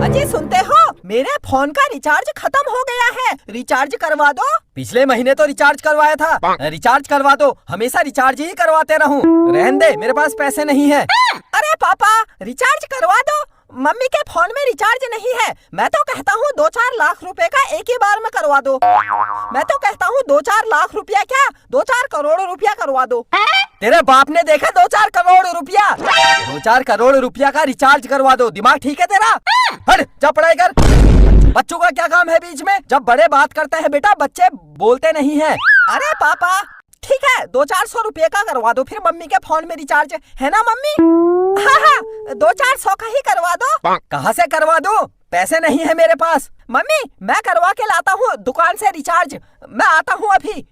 अजी सुनते हो, मेरे फोन का रिचार्ज खत्म हो गया है, रिचार्ज करवा दो। पिछले महीने तो रिचार्ज करवाया था, रिचार्ज करवा दो। हमेशा रिचार्ज ही करवाते रहूं। रहने दे, मेरे पास पैसे नहीं है। अरे पापा, रिचार्ज करवा दो। मम्मी के फोन में रिचार्ज नहीं है। मैं तो कहता हूँ 2-4 लाख रुपए का एक ही बार में करवा दो। मैं तो कहता हूँ 2-4 लाख रुपया क्या, 2-4 करोड़ रुपया करवा दो। तेरे बाप ने देखा 2-4 करोड़ रुपया? 2-4 करोड़ रुपया का रिचार्ज करवा दो। दिमाग ठीक है तेरा? हट, जा पढ़ाई कर। बच्चों का क्या काम है बीच में? जब बड़े बात करते हैं बेटा, बच्चे बोलते नहीं हैं। अरे पापा ठीक है, 200-400 रुपये का करवा दो, फिर मम्मी के फोन में रिचार्ज है ना मम्मी? हाँ, 200-400 का ही करवा दो। कहाँ से करवा दो? पैसे नहीं है मेरे पास। मम्मी मैं करवा के लाता हूँ दुकान से रिचार्ज, मैं आता हूँ अभी।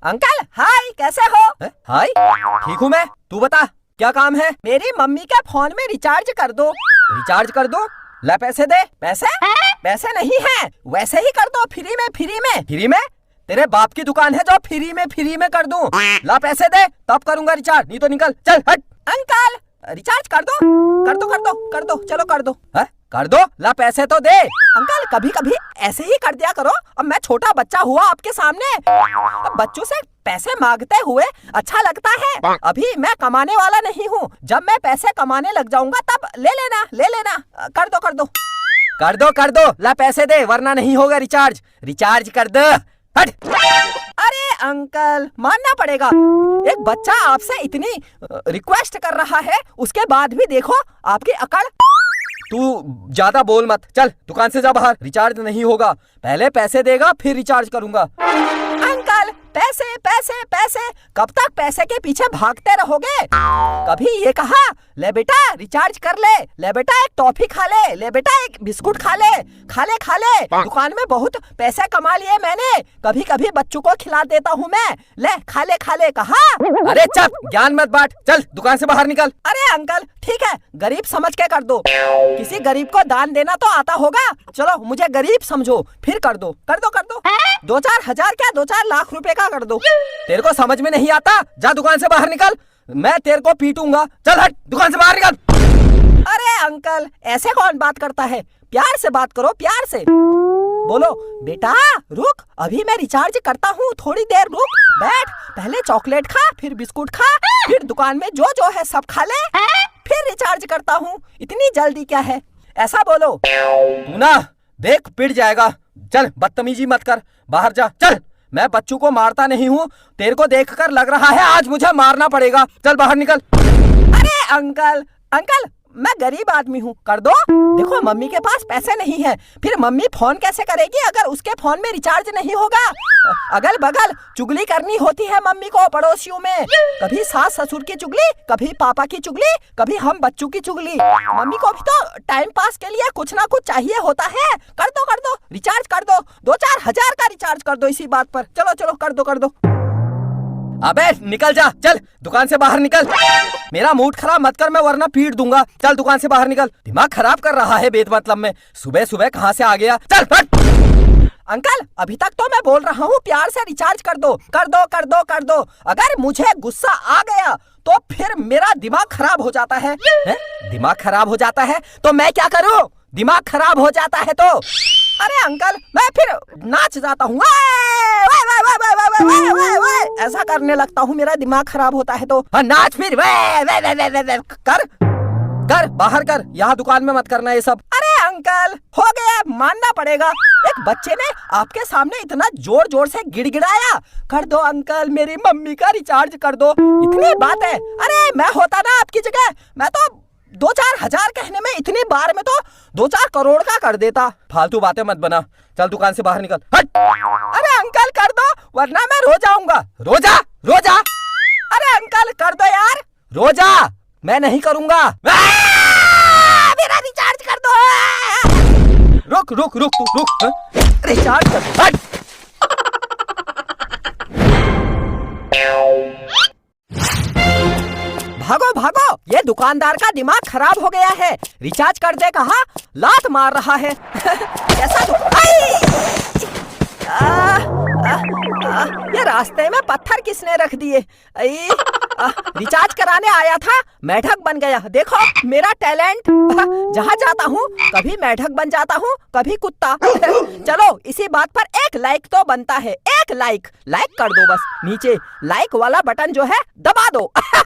अंकल हाय, कैसे हो? हाय, ठीक हूँ मैं। तू बता क्या काम है? मेरी मम्मी के फोन में रिचार्ज कर दो। रिचार्ज कर दो? ला पैसे दे। पैसे? पैसे नहीं है, वैसे ही कर दो, फ्री में। फ्री में? तेरे बाप की दुकान है जो फ्री में कर दूं? ला पैसे दे, तब करूंगा रिचार्ज, नहीं तो निकल, चल हट। अंकल रिचार्ज कर दो, चलो कर दो। है? कर दो, ला पैसे तो दे। अंकल कभी कभी ऐसे ही कर दिया करो। अब मैं छोटा बच्चा हुआ आपके सामने, अब बच्चों से पैसे मांगते हुए अच्छा लगता है। अभी मैं कमाने वाला नहीं हूँ, जब मैं पैसे कमाने लग जाऊंगा तब ले लेना। कर दो, ला पैसे दे, वरना नहीं होगा रिचार्ज। रिचार्ज कर दो, हट। अरे अंकल मानना पड़ेगा, एक बच्चा आपसे इतनी रिक्वेस्ट कर रहा है, उसके बाद भी देखो आपकी अकड़। तू ज्यादा बोल मत, चल दुकान से जा बाहर। रिचार्ज नहीं होगा, पहले पैसे देगा फिर रिचार्ज करूंगा। अंकल पैसे, कब तक पैसे के पीछे भागते रहोगे? कभी ये कहा ले बेटा रिचार्ज कर ले बेटा एक टॉफी खा ले बेटा एक बिस्कुट खा ले। दुकान में बहुत पैसे कमा लिए मैंने, कभी कभी बच्चों को खिला देता हूँ मैं। ले खा ले कहा। अरे चुप, ज्ञान मत बांट, चल दुकान से बाहर निकल। अरे अंकल ठीक है, गरीब समझ के कर दो, किसी गरीब को दान देना तो आता होगा। चलो मुझे गरीब समझो, फिर कर दो। 2-4 हजार क्या, 2-4 लाख रुपए का कर दो। तेरे को समझ में नहीं आता? जा दुकान से बाहर निकल, मैं तेरे को पीटूंगा। चल हट, दुकान से बाहर निकल। अरे अंकल ऐसे कौन बात करता है? प्यार से बात करो, प्यार से बोलो। बेटा रुक, अभी मैं रिचार्ज करता हूँ, थोड़ी देर रुक, बैठ, पहले चॉकलेट खा, फिर बिस्कुट खा, फिर दुकान में जो है सब खा ले, फिर रिचार्ज करता हूँ। इतनी जल्दी क्या है? ऐसा बोलो। तू ना देख पिट जाएगा। चल बदतमीजी मत कर, बाहर जा। चल, मैं बच्चों को मारता नहीं हूँ, तेरे को देखकर लग रहा है आज मुझे मारना पड़ेगा। चल बाहर निकल। अरे अंकल मैं गरीब आदमी हूँ, कर दो। देखो मम्मी के पास पैसे नहीं है, फिर मम्मी फोन कैसे करेगी अगर उसके फोन में रिचार्ज नहीं होगा? अगल बगल चुगली करनी होती है मम्मी को पड़ोसियों में, कभी सास ससुर की चुगली, कभी पापा की चुगली, कभी हम बच्चों की चुगली। मम्मी को भी तो टाइम पास के लिए कुछ ना कुछ चाहिए होता है। कर दो रिचार्ज कर दो, 2-4 हजार का रिचार्ज कर दो इसी बात पर। चलो कर दो। अबे निकल जा, चल दुकान से बाहर निकल। मेरा मूड खराब मत कर, मैं वरना पीट दूंगा। चल दुकान से बाहर निकल, दिमाग खराब कर रहा है बेद मतलब में। सुबह कहाँ से आ गया? चल हट। अंकल अभी तक तो मैं बोल रहा हूँ प्यार से रिचार्ज कर दो। अगर मुझे गुस्सा आ गया तो फिर मेरा दिमाग खराब हो जाता है। दिमाग खराब हो जाता है तो मैं क्या करूँ? दिमाग खराब हो जाता है तो? अरे अंकल मैं फिर नाच जाता हूँ, ऐसा करने लगता हूँ, मेरा दिमाग खराब होता है तो। नाच फिर, कर बाहर कर, यहाँ दुकान में मत करना ये सब। अरे अंकल हो गया, मानना पड़ेगा, एक बच्चे ने आपके सामने इतना जोर से गिड़गिड़ाया। कर दो अंकल, मेरी मम्मी का रिचार्ज कर दो, इतनी बात है। अरे मैं होता ना आपकी जगह, मैं तो 2-4 हजार कहने में, इतनी बार में तो 2-4 करोड़ का कर देता। फालतू बातें मत बना, चल दुकान से बाहर निकल, हट। अरे अंकल कर दो वरना मैं रो जाऊंगा। रो जा। अरे अंकल कर दो यार। रो जा, मैं नहीं करूंगा। मेरा रिचार्ज कर दो। रुक। रिचार्ज कर दो, हट। भागो भागो, ये दुकानदार का दिमाग खराब हो गया है। रिचार्ज कर दे कहा, लात मार रहा है। कैसा ये रास्ते में पत्थर किसने रख दिए? रिचार्ज कराने आया था, मेढक बन गया। देखो मेरा टैलेंट, जहाँ जाता हूँ कभी मेढक बन जाता हूँ, कभी कुत्ता। चलो इसी बात पर एक लाइक तो बनता है, एक लाइक कर दो बस। नीचे लाइक वाला बटन जो है दबा दो।